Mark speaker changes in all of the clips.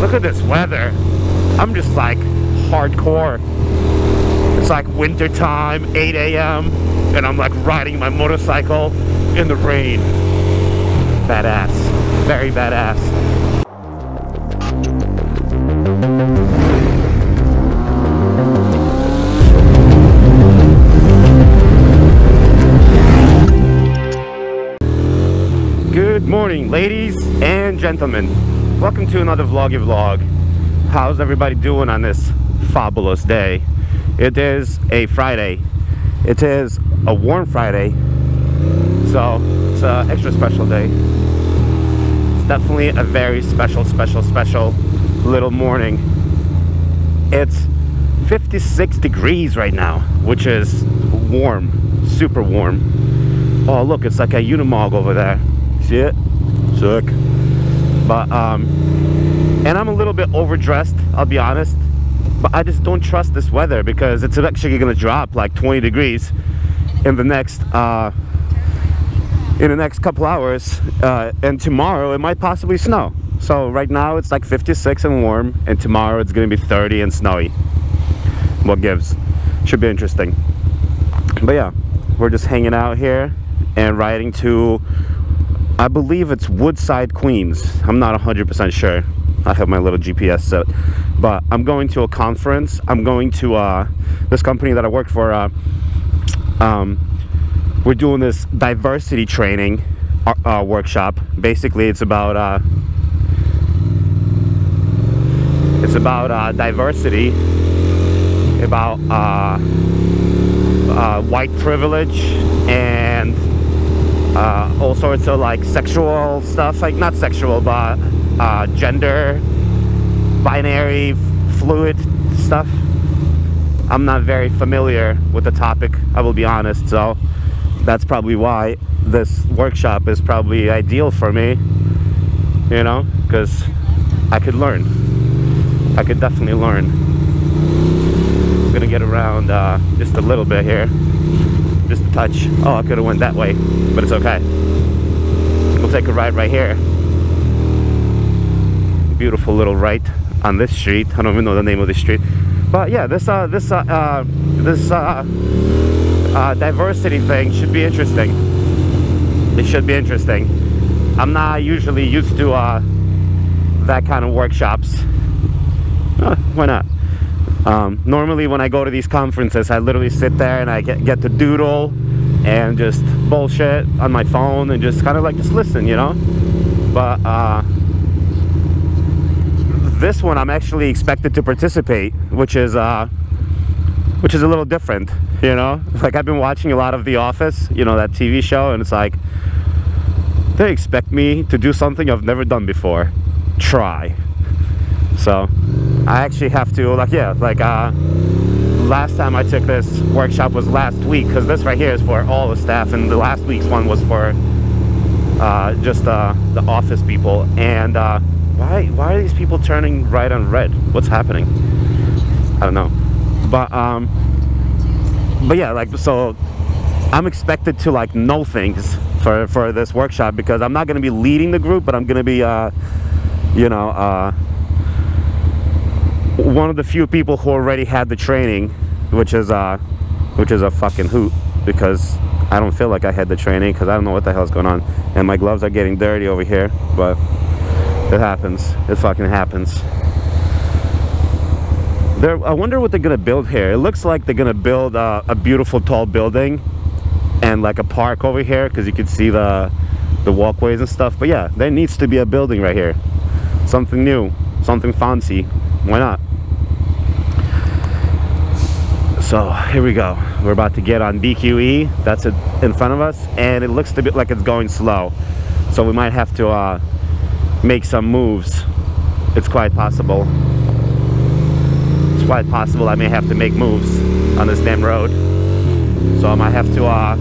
Speaker 1: Look at this weather. I'm just like hardcore. It's like winter time, 8 a.m. and I'm like riding my motorcycle in the rain. Badass. Very badass. Good morning, ladies and gentlemen. Welcome to another vloggy vlog. How's everybody doing on this fabulous day? It is a Friday. It is a warm Friday, so it's an extra special day. It's definitely a very special little morning. It's 56 degrees right now, which is warm, super warm. Oh look, it's like a Unimog over there. See it? Sick. But and I'm a little bit overdressed, I'll be honest, but I just don't trust this weather because it's actually gonna drop like 20 degrees in the next couple hours, and tomorrow it might possibly snow. So right now it's like 56 and warm, and tomorrow it's gonna be 30 and snowy. What gives? Should be interesting. But yeah, we're just hanging out here and riding to, I believe it's Woodside, Queens. I'm not 100% sure. I have my little GPS set, but I'm going to a conference. I'm going to this company that I work for. We're doing this diversity training workshop. Basically, it's about diversity, about white privilege, and all sorts of like sexual stuff, like not sexual, but gender, binary, fluid stuff. I'm not very familiar with the topic, I will be honest, so that's probably why this workshop is probably ideal for me, you know, because I could learn. I could definitely learn. I'm gonna get around just a little bit here, just a touch. Oh, I could have went that way, but it's okay. We'll take a ride right here. Beautiful little right on this street. I don't even know the name of this street, but yeah, this diversity thing should be interesting. It should be interesting. I'm not usually used to that kind of workshops. Why not? Normally when I go to these conferences, I literally sit there and I get to doodle and just bullshit on my phone and just kind of like just listen, you know. But this one I'm actually expected to participate, which is a little different, you know. Like, I've been watching a lot of The Office, you know, that TV show, and it's like they expect me to do something I've never done before. Try. So I actually have to, like, yeah, like last time I took this workshop was last week, because this right here is for all the staff, and the last week's one was for just the office people. And why are these people turning right on red? What's happening? I don't know. But yeah, like, so I'm expected to like know things for this workshop, because I'm not going to be leading the group, but I'm going to be you know, one of the few people who already had the training, which is a fucking hoot, because I don't feel like I had the training, because I don't know what the hell's going on, and my gloves are getting dirty over here, but it happens. It fucking happens. I wonder what they're gonna build here. It looks like they're gonna build a beautiful tall building and like a park over here, because you can see the walkways and stuff. But yeah, there needs to be a building right here, something new, something fancy. Why not? So here we go. We're about to get on BQE. That's it in front of us, and it looks to be like it's going slow, so we might have to make some moves. It's quite possible. It's quite possible I may have to make moves on this damn road. So I might have to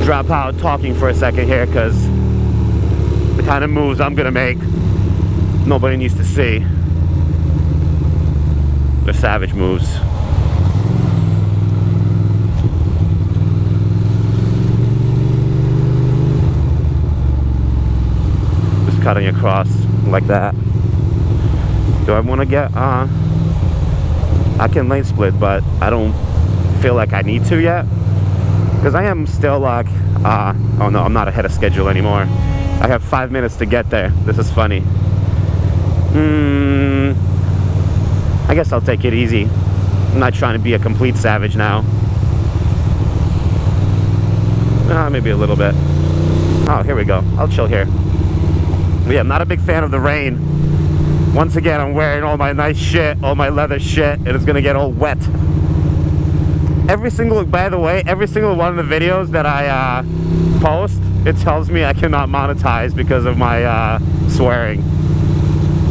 Speaker 1: drop out talking for a second here, because the kind of moves I'm gonna make, nobody needs to see. They're savage moves. Just cutting across like that. Do I want to get, I can lane split, but I don't feel like I need to yet. Because I am still like, oh no, I'm not ahead of schedule anymore. I have 5 minutes to get there. This is funny. I guess I'll take it easy. I'm not trying to be a complete savage now. Maybe a little bit. Oh, here we go. I'll chill here. But yeah, I'm not a big fan of the rain. Once again, I'm wearing all my nice shit, all my leather shit, and it's gonna get all wet. By the way, every single one of the videos that I post, it tells me I cannot monetize because of my swearing.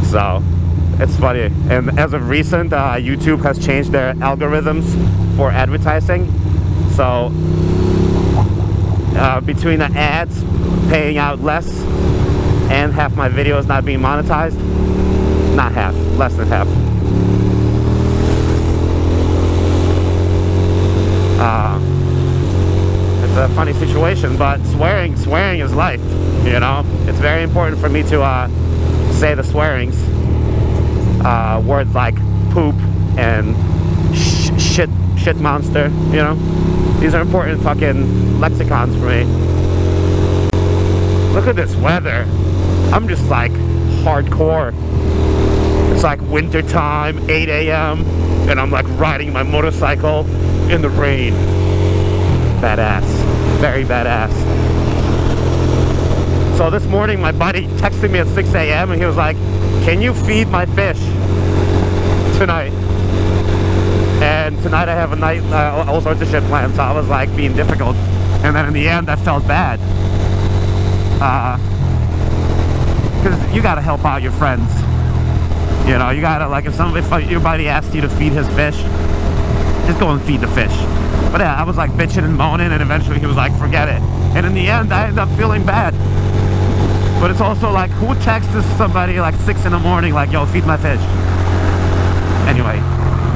Speaker 1: So, it's funny. And as of recent, YouTube has changed their algorithms for advertising. So, between the ads paying out less and half my videos not being monetized, not half, less than half. It's a funny situation, but swearing is life, you know. It's very important for me to say the swearings, words like poop and shit monster, you know. These are important fucking lexicons for me. Look at this weather. I'm just like hardcore. It's like winter time, 8 a.m. and I'm like riding my motorcycle in the rain. Badass. Very badass. So this morning my buddy texted me at 6 a.m. and he was like, can you feed my fish tonight? And tonight I have a night, all sorts of shit planned, so I was like being difficult. And then in the end I felt bad. Because you gotta help out your friends. You know, you gotta, like, if your buddy asked you to feed his fish, just go and feed the fish. But yeah, I was like bitching and moaning, and eventually he was like, forget it. And in the end, I ended up feeling bad. But it's also like, who texts somebody like 6 in the morning, like, yo, feed my fish? Anyway,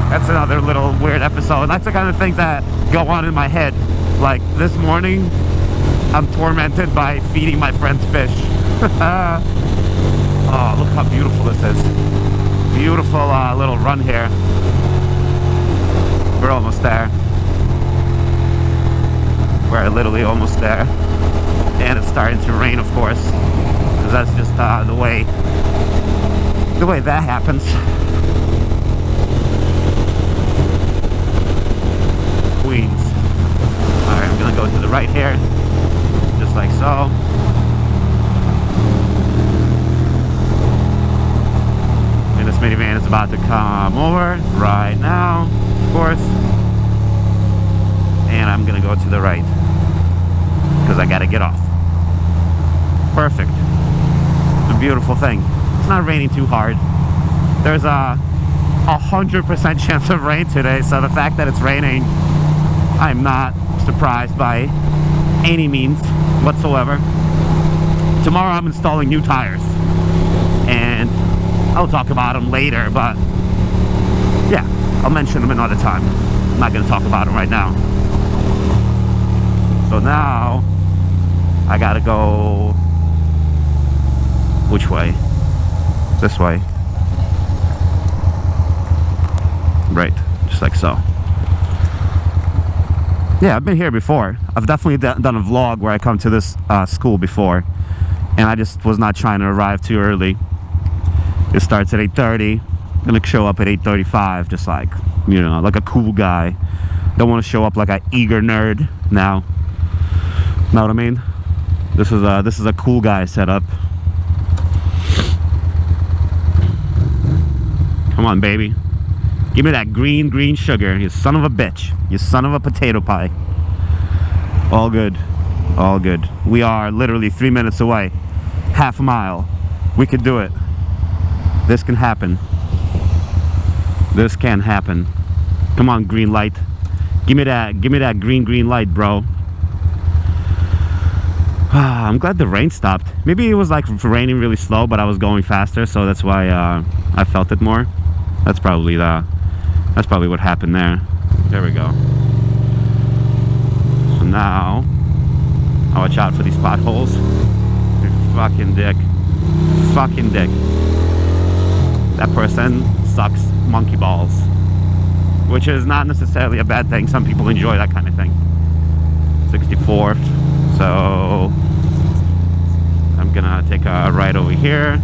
Speaker 1: that's another little weird episode. That's the kind of things that go on in my head. Like, this morning, I'm tormented by feeding my friend's fish. Oh, look how beautiful this is. Beautiful little run here. We're almost there. We're literally almost there. And it's starting to rain, of course. Because that's just the way that happens. Queens. Alright, I'm gonna go to the right here. Just like so. And this minivan is about to come over right now, of course. And I'm gonna go to the right because I gotta get off. Perfect. It's a beautiful thing. It's not raining too hard. There's a 100% chance of rain today, so the fact that it's raining, I'm not surprised by any means whatsoever. Tomorrow I'm installing new tires, and I'll talk about them later, but yeah, I'll mention them another time. I'm not going to talk about them right now. So now I gotta go, which way? This way. Right, just like so. Yeah, I've been here before. I've definitely done a vlog where I come to this school before, and I just was not trying to arrive too early. It starts at 8:30. I'm gonna show up at 8:35, just like, you know, like a cool guy. Don't want to show up like an eager nerd now. Know what I mean? This is a cool guy setup. Come on, baby. Give me that green sugar, you son of a bitch. You son of a potato pie. All good. All good. We are literally 3 minutes away. Half a mile. We could do it. This can happen. This can happen. Come on, green light. Give me that green light, bro. I'm glad the rain stopped. Maybe it was like raining really slow, but I was going faster, so that's why I felt it more. That's probably what happened there. There we go. So now I'll watch out for these potholes. You fucking dick. Fucking dick. that person sucks monkey balls, which is not necessarily a bad thing. Some people enjoy that kind of thing. 64th, so I'm gonna take a right over here,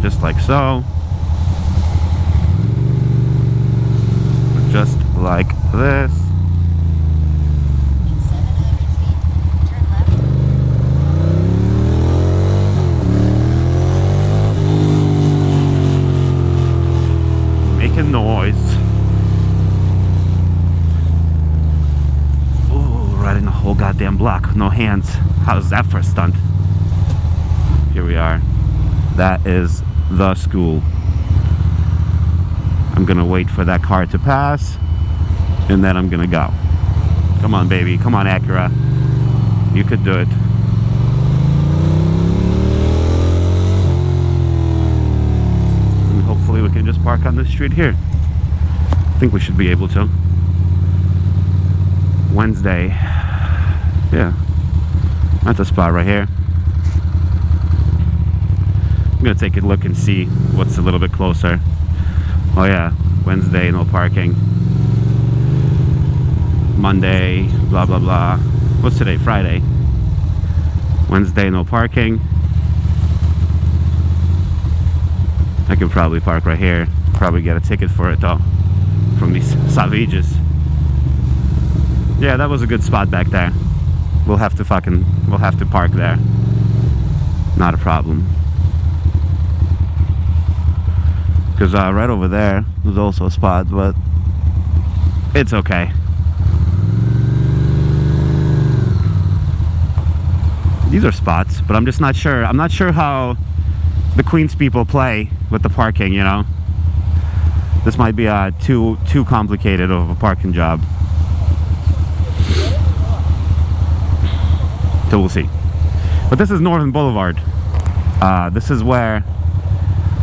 Speaker 1: just like so, just like this. Making noise. Oh, riding the whole goddamn block with no hands. How's that for a stunt? Here we are. That is the school. I'm gonna wait for that car to pass, and then I'm gonna go. Come on, baby. Come on, Acura. You could do it. And hopefully we can just park on this street here. I think we should be able to. Wednesday. Yeah. That's a spot right here. I'm gonna take a look and see what's a little bit closer. Oh yeah, Wednesday, no parking. Monday, blah blah blah. What's today? Friday. Wednesday, no parking. I could probably park right here. Probably get a ticket for it though, from these savages. Yeah, that was a good spot back there. We'll have to park there. Not a problem. Because right over there there's also a spot, but it's okay. These are spots, but I'm just not sure. I'm not sure how the Queens people play with the parking, you know. This might be too complicated of a parking job. So we'll see. But this is Northern Boulevard. This is where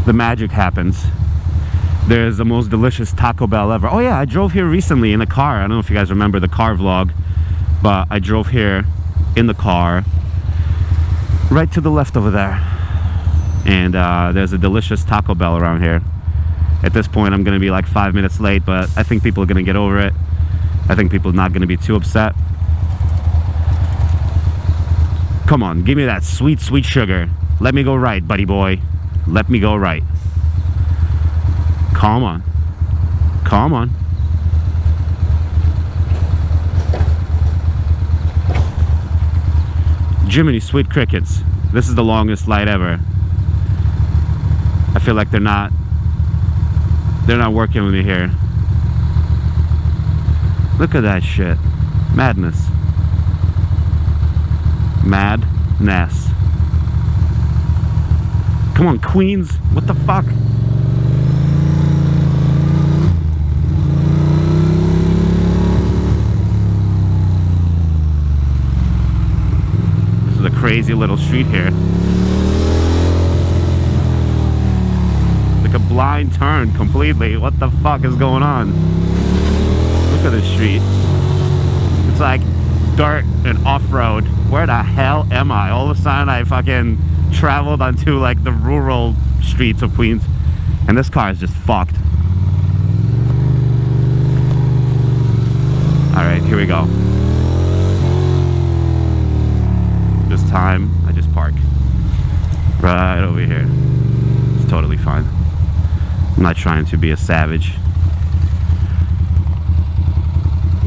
Speaker 1: the magic happens. There's the most delicious Taco Bell ever. Oh yeah, I drove here recently in a car. I don't know if you guys remember the car vlog, but I drove here in the car right to the left over there. And there's a delicious Taco Bell around here. At this point I'm gonna be like 5 minutes late, but I think people are gonna get over it. I think people are not gonna be too upset. Come on, give me that sweet, sweet sugar. Let me go right, buddy boy. Let me go right. Come on. Come on. Jiminy Sweet Crickets. This is the longest light ever. I feel like they're not working with me here. Look at that shit. Madness. Madness. Come on, Queens. What the fuck? This is a crazy little street here. Like a blind turn completely. What the fuck is going on? Look at this street. It's like dirt and off-road. Where the hell am I? All of a sudden I fucking traveled onto like the rural streets of Queens, and this car is just fucked. Alright, here we go. This time I just park right over here. It's totally fine. I'm not trying to be a savage.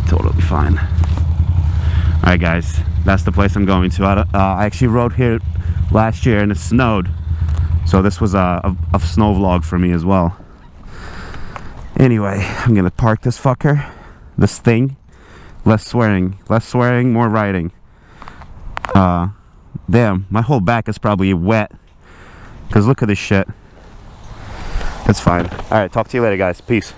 Speaker 1: Totally fine. Alright guys, that's the place I'm going to. I actually rode here last year and it snowed, so this was a snow vlog for me as well. Anyway, I'm gonna park this fucker, this thing. Less swearing, more riding. Damn, my whole back is probably wet because look at this shit. It's fine. Alright, talk to you later guys. Peace.